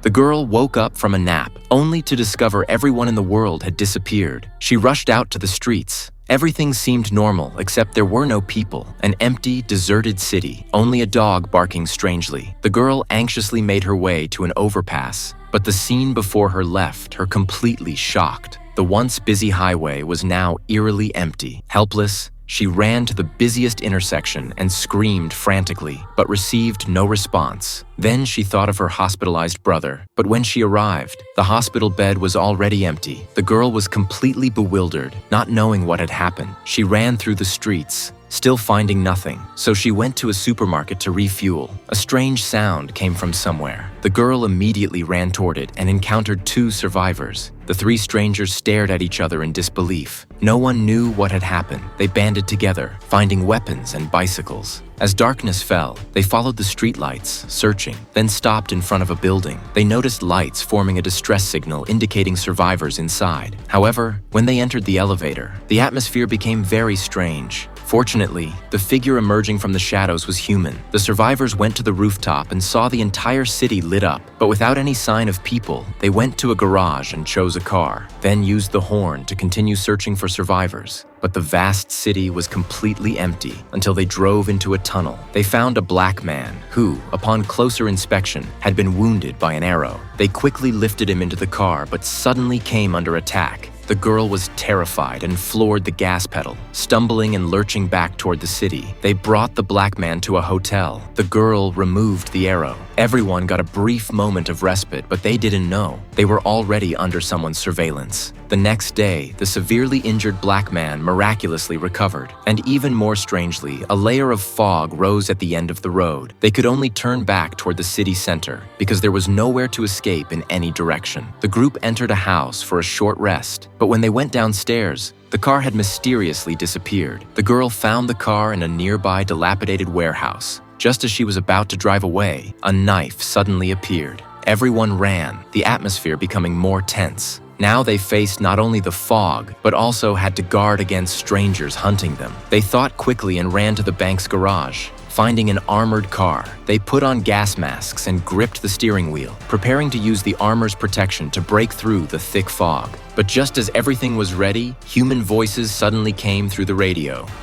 The girl woke up from a nap, only to discover everyone in the world had disappeared. She rushed out to the streets. Everything seemed normal, except there were no people. An empty, deserted city, only a dog barking strangely. The girl anxiously made her way to an overpass, but the scene before her left her completely shocked. The once busy highway was now eerily empty. Helpless, she ran to the busiest intersection and screamed frantically, but received no response. Then she thought of her hospitalized brother, but when she arrived, the hospital bed was already empty. The girl was completely bewildered, not knowing what had happened. She ran through the streets, still finding nothing, so she went to a supermarket to refuel. A strange sound came from somewhere. The girl immediately ran toward it and encountered 2 survivors. The 3 strangers stared at each other in disbelief. No one knew what had happened. They banded together, finding weapons and bicycles. As darkness fell, they followed the streetlights, searching, then stopped in front of a building. They noticed lights forming a distress signal indicating survivors inside. However, when they entered the elevator, the atmosphere became very strange. Fortunately, the figure emerging from the shadows was human. The survivors went to the rooftop and saw the entire city lit up, but without any sign of people. They went to a garage and chose a car, then used the horn to continue searching for survivors. But the vast city was completely empty until they drove into a tunnel. They found a black man who, upon closer inspection, had been wounded by an arrow. They quickly lifted him into the car, but suddenly came under attack. The girl was terrified and floored the gas pedal, stumbling and lurching back toward the city. They brought the black man to a hotel. The girl removed the arrow. Everyone got a brief moment of respite, but they didn't know. They were already under someone's surveillance. The next day, the severely injured black man miraculously recovered. And even more strangely, a layer of fog rose at the end of the road. They could only turn back toward the city center because there was nowhere to escape in any direction. The group entered a house for a short rest, but when they went downstairs, the car had mysteriously disappeared. The girl found the car in a nearby dilapidated warehouse. Just as she was about to drive away, a knife suddenly appeared. Everyone ran, the atmosphere becoming more tense. Now they faced not only the fog, but also had to guard against strangers hunting them. They thought quickly and ran to the bank's garage. Finding an armored car, they put on gas masks and gripped the steering wheel, preparing to use the armor's protection to break through the thick fog. But just as everything was ready, human voices suddenly came through the radio.